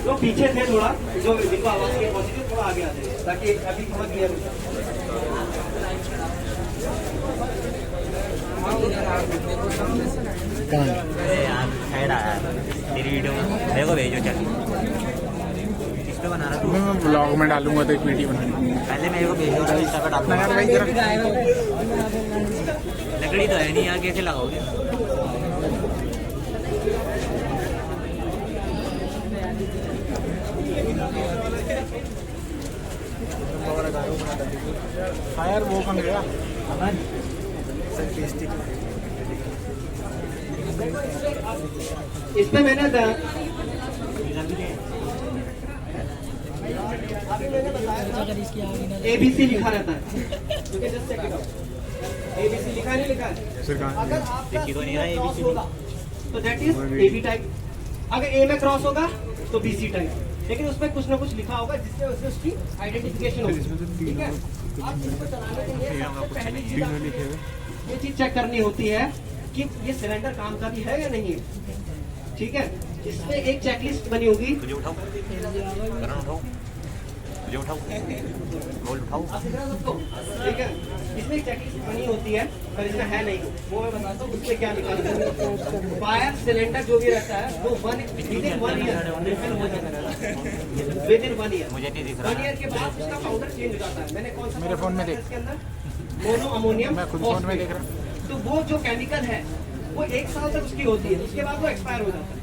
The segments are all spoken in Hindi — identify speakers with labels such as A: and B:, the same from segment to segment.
A: तो पीछे थे थोड़ा, जो जिनको आवाज की पहुंची थी थोड़ा आगे आ जाए ताकि अभी थोड़ा क्लियर हो जाए।
B: साइड आया तेरी वीडियो में, मेरे को भेजो चल। किस पे बना रहा तू?
C: मैं ब्लॉग में डालूंगा तो एक वीडियो बनानी।
B: पहले मेरे को भेजो, इंस्टा पे डालूंगा। लकड़ी तो है नहीं यहाँ, कैसे लगाओगे?
C: फायर वो कम गया।
A: इस पे मैंने ABC लिखा रहता है, ABC लिखा नहीं लिखा है। अगर आपका क्रॉस होगा तो दैट इज AB टाइप, अगर A में क्रॉस होगा तो BC टाइप, लेकिन उसमें कुछ ना कुछ लिखा होगा जिससे उसकी आइडेंटिफिकेशन होगी। ठीक है, आप इसको चलाने के लिए सबसे पहली चीज ये चीज चेक करनी होती है कि ये सिलेंडर काम का भी है या नहीं है। ठीक है, इसमें एक चेकलिस्ट बनी होगी।
B: मुझे उठाओ, करण उठाओ, मुझे उठाओ, गोल उठाओ।
A: ठीक है, इसमें एक चेकलिस्ट बनी होती है, पर इसमें है नहीं, वो मैं बताता हूँ उसमें क्या लिखा है। फायर सिलेंडर जो भी रहता है वो विद इन 1 ईयर रिफिल हो जाता है, विद इन 1 ईयर।
B: मुझे नहीं दिख रहा।
A: 1 ईयर के बाद उसका पाउडर चेंज हो जाता है। मैंने कौन सा
C: मेरे फोन में देख,
A: इसके अंदर मोनो अमोनियम,
C: मैं खुद फोन में देख रहा हूँ।
A: तो वो जो केमिकल है वो 1 साल तक उसकी होती है, उसके बाद वो एक्सपायर हो जाता है।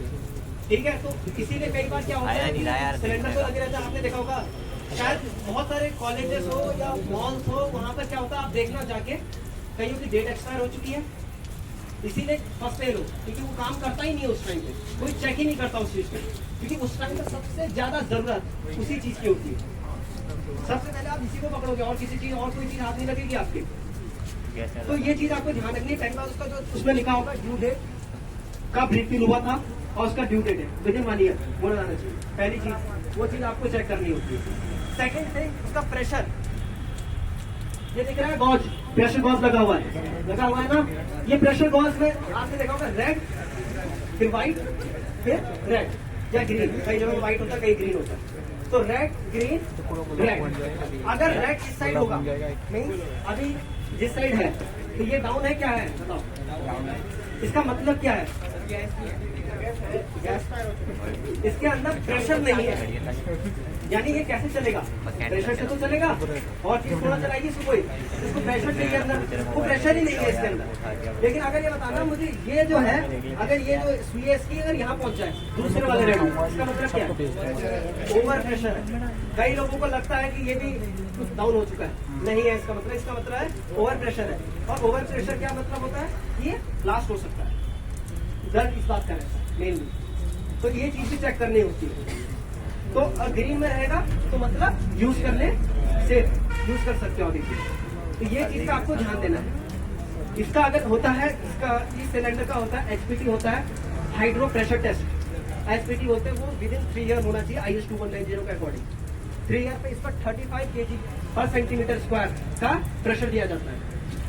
A: ठीक है, तो इसीलिए कई बार क्या होता है सिलेंडर को लगे रहता है, आपने देखा होगा शायद बहुत सारे कॉलेजेस हो या मॉल्स हो, वहाँ पर क्या होता है आप देखना जाके कहीं की डेट एक्सपायर हो चुकी है, इसीलिए फर्स्ट एड हो, क्योंकि वो काम करता ही नहीं है उस टाइम पे, कोई चेक ही नहीं करता उस चीज पे, क्योंकि उस टाइम पे सबसे ज्यादा जरूरत उसी चीज की होती है। सबसे पहले आप इसी को पकड़ोगे और किसी चीज और कोई चीज हाथ नहीं लगेगी आपके। तो ये चीज आपको ध्यान रखनी है। पहली बार उसका जो उसमें लिखा होगा ड्यू डेट, कब रिफिल हुआ था और उसका ड्यू डेट है विद इन 1 ईयर बोला जाना चाहिए। पहली चीज वो चीज आपको चेक करनी होती है। सेकंड थिंग उसका प्रेशर, ये दिख रहा है गॉज, प्रेशर गॉज लगा हुआ है ना। ये प्रेशर गॉज में आपने देखा होगा रेड, फिर व्हाइट, फिर रेड या ग्रीन, कई जगह व्हाइट होता है कई ग्रीन होता है। तो रेड ग्रीन रेड, अगर रेड इस साइड होगा मीन्स अभी जिस साइड है तो ये डाउन है, क्या है बताओ, इसका मतलब क्या है, इसके अंदर प्रेशर नहीं है, यानी ये कैसे चलेगा, प्रेशर से तो चलेगा। और चीज थोड़ा चलाएगी इसको प्रेशर चाहिए अंदर, वो प्रेशर ही नहीं है इसके अंदर। लेकिन अगर ये बताना मुझे ये जो है, अगर ये जो सुई है इसकी अगर यहाँ पहुंच जाए दूसरे वाले रेड, इसका मतलब क्या है, ओवर प्रेशर है। कई लोगों को लगता है कि ये भी कुछ डाउन हो चुका है, नहीं है इसका मतलब है ओवर प्रेशर है। और ओवर प्रेशर क्या मतलब होता है, ये ब्लास्ट हो सकता है, दर्द इस बात का रहता है मेनली। तो ये चीज भी चेक करनी होती है। तो ग्रीन में रहेगा तो मतलब यूज करने से यूज कर सकते हो अभी। तो ये चीज का आपको ध्यान देना है। इसका अगर होता है, इसका इस सिलेंडर का होता है HPT होता है, हाइड्रो प्रेशर टेस्ट। HPT होते हैं वो विद इन 3 ईयर होना चाहिए IS 2190 के अकॉर्डिंग। 3 ईयर पे इस पर 35 kg पर सेंटीमीटर स्क्वायर का प्रेशर दिया जाता है।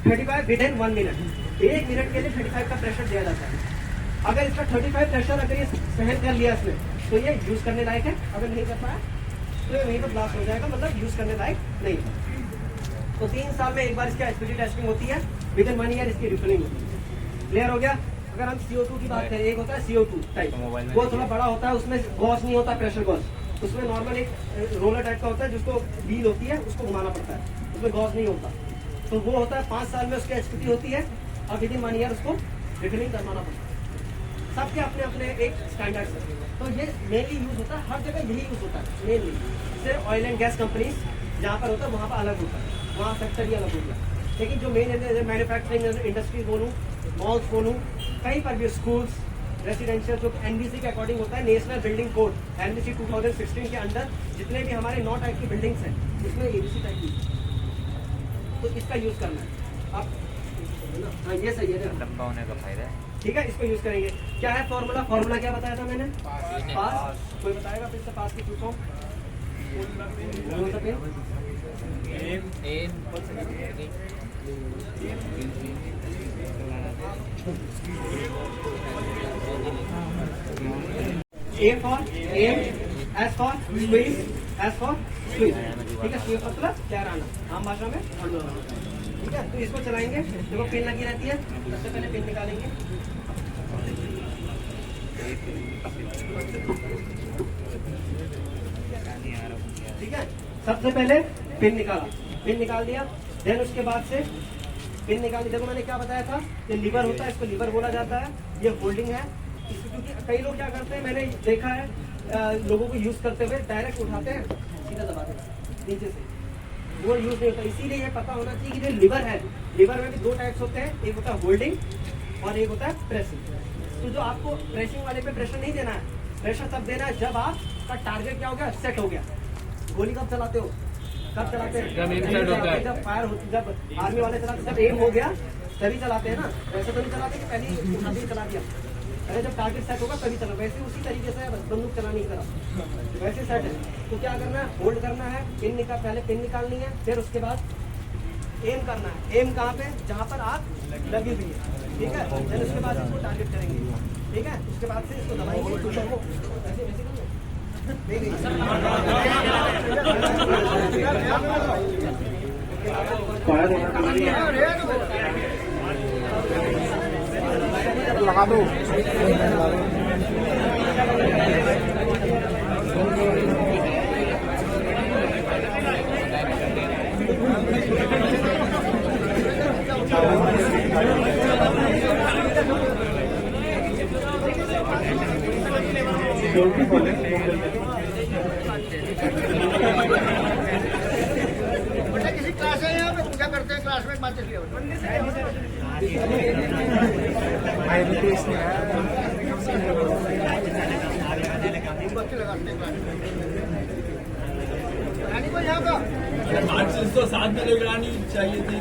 A: 35 विद इन 1 मिनट, 1 मिनट के लिए 35 का प्रेशर दिया जाता है। अगर इसका 35 प्रेशर अगर ये सहन कर लिया इसने तो ये यूज करने लायक है, अगर नहीं कर पाया तो ये वहीं पर ब्लास्ट हो जाएगा, मतलब यूज करने लायक नहीं है। तो 3 साल में एक बार इसकी HPT टेस्टिंग होती है, विद इन 1 ईयर इसकी रिफिलिंग होती है। क्लियर हो गया। अगर हम CO2 की बात करें, एक होता है CO2 टाइप, वो थोड़ा बड़ा होता है, उसमें गॉस नहीं होता, प्रेशर गॉस, उसमें नॉर्मल एक रोलर टाइप का होता है जिसको व्हील होती है उसको घुमाना पड़ता है, उसमें गॉस नहीं होता। तो वो होता है 5 साल में उसकी HPT होती है और विद इन 1 ईयर उसको रिफिलिंग करवाना पड़ता है। सबके अपने अपने एक स्टैंडर्ड है। तो ये मेनली यूज होता है, हर जगह यही यूज होता है मेनली। सिर्फ ऑयल एंड गैस कंपनीज जहाँ पर होता है वहाँ पर अलग होता है, वहाँ सेक्टर ही अलग हो गया। लेकिन जो मेन मैन्युफैक्चरिंग इंडस्ट्रीज बोलूँ, मॉल्स बोलूँ, कहीं पर भी स्कूल्स, रेसिडेंशियल, जो NBC के अकॉर्डिंग होता है, नेशनल बिल्डिंग कोड NBC 2016 के अंदर जितने भी हमारे 9 टाइप की बिल्डिंग्स हैं उसमें ABC टाइप की, तो इसका यूज करना है आप। हाँ ये सही है,
B: लंबा होने का फायदा है।
A: ठीक है, इसको यूज करेंगे। क्या है फॉर्मूला क्या बताया था मैंने, पास। कोई बताएगा फिर से पास की पूछो। A for aim, S for squeeze, S for squeeze, ठीक है। स्क्वीज मतलब क्या आना, आम भाषा में हल्लो आना, ठीक है। तो इसको चलाएंगे, देखो पिन लगी रहती है, सबसे पहले पिन निकालेंगे, ठीक है। सबसे पहले पिन निकाला, पिन निकाल दिया, देन उसके बाद से पिन निकाल दी। देखो मैंने क्या बताया था, ये लीवर होता है, इसको लीवर बोला जाता है, ये होल्डिंग है। इसको क्योंकि कई लोग क्या करते हैं, मैंने देखा है लोगों को यूज करते हुए डायरेक्ट उठाते हैं, सीधा दबाते हैं नीचे से, वो यूज नहीं होता। इसीलिए ये पता होना चाहिए कि जो लीवर है, लीवर में भी दो टाइप्स होते हैं, एक होता है होल्डिंग और एक होता है प्रेसिंग। तो जो आपको प्रेसिंग वाले पे प्रेशर नहीं देना है, प्रेशर तब देना है जब आपका टारगेट क्या हो गया, सेट हो गया। गोली कब चलाते हो, कब चलाते हैं, जब फायर होती, जब आर्मी वाले चलाते, जब एम हो गया तभी चलाते हैं ना। वैसे तो नहीं चलाते कि पहले ही उठा दिया चला दिया, अरे जब टारगेट सेट होगा तभी चला। वैसे उसी तरीके से बंदूक चलानी करा, वैसे सेट है। तो क्या करना है, होल्ड करना है, पिन निकाल, पहले पिन निकालनी है, फिर उसके बाद एम करना है। एम कहाँ पे, जहाँ पर आग लगी हुई है, ठीक है। फिर उसके बाद इसको टारगेट करेंगे, ठीक है। उसके बाद से इसको दबाएंगे, वैसे वैसे करेंगे।
C: लगा दो।
D: किसी क्लास है यहाँ पे पूजा करते हैं, क्लास में माचिस लिया बच्चे लगाते हैं क्लास में। रानी को यहाँ का
E: माचिस तो साथ में लगानी चाहिए थी।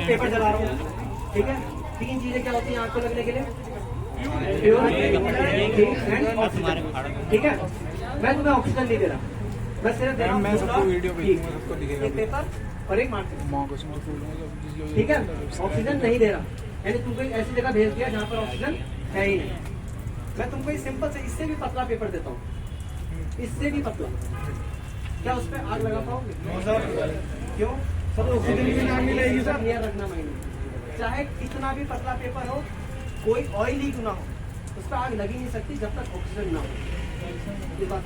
A: पेपर जला रहा हूँ, ठीक है। तीन चीजें क्या होती हैं आग को लगने के लिए, ठीक है। मैं तुम्हें ऑक्सीजन नहीं दे रहा, मैं सिर्फ दे रहा हूँ
C: मैं सबको वीडियो भेजूंगा, सबको दिखेगा।
A: एक पेपर और एक मार्क्स,
C: ठीक
A: ठीक है। ऑक्सीजन नहीं दे रहा, यानी तुमको एक ऐसी जगह भेज दिया जहाँ पर ऑक्सीजन है ही नहीं। मैं तुमको इस सिंपल से, इससे भी पतला पेपर देता हूँ, इससे भी पतला, क्या उस पर आग लगा पाओगे? क्यों? सब ऑक्सीजन की आग नहीं लगेगी सर, क्लियर रखना माइंड। चाहे कितना भी पतला पेपर हो, कोई ऑयल लीक ना हो, उस पर आग लगी नहीं सकती जब तक ऑक्सीजन ना हो। ये बात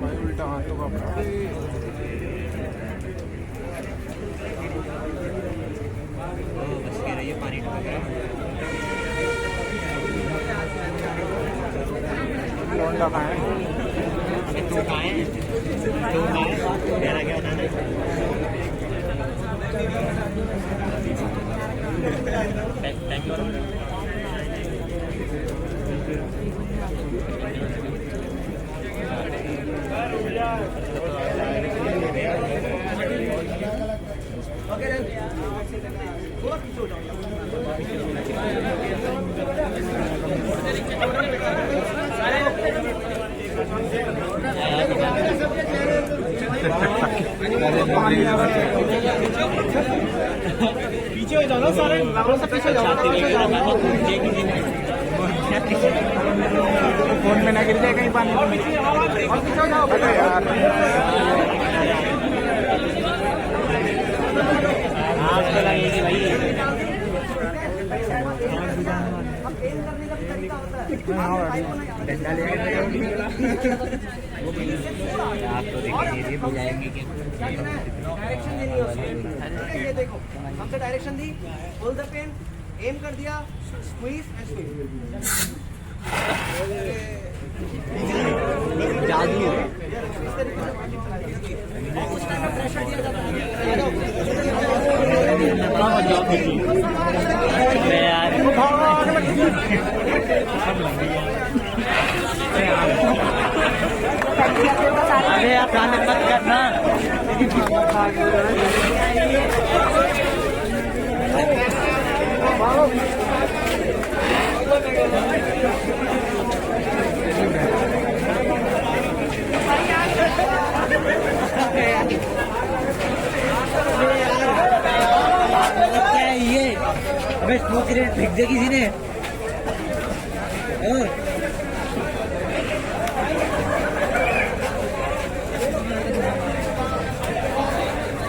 C: भाई उल्टा हाथों का अपराध।
B: बस कह रही है पानी टपक रहा है।
C: लौंडा खाए
B: तू खाए, तू खाए, मेरा क्या होता है। Thank you.
A: ओके, थोड़ा पीछे हो जाओ।
E: पीछे हो जाओ ना सारे, से पीछे जाओ।
C: फोन में ना गिर जाए कहीं पानी में। अरे यार
B: आग तो लगेगी भाई।
A: अब एम करने का भी तरीका होता है, डंडा
B: आप तो देखिए हो जाएंगे कि
A: डायरेक्शन देनी है उसको। ये देखो, हमसे डायरेक्शन दी, होल्ड द पेन, एम कर दिया, स्क्वीज एंड स्क्वीज।
B: जादू
A: इस तरीके से
B: अरे आप गाने मत करना। क्या है ये? अबे स्मोक ग्रेनेड फेंक दिया किसी ने।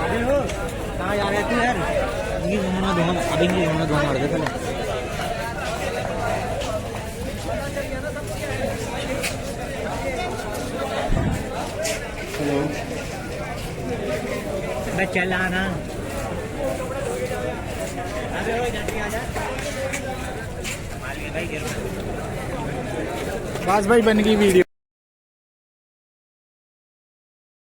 B: अरे हो कहाँ जा रहे थे यार? इनकी घूमना धुआं, अब इनकी घूमना धुआं मार दे पहले। मैं चला ना।
C: बस भाई बन गई वीडियो।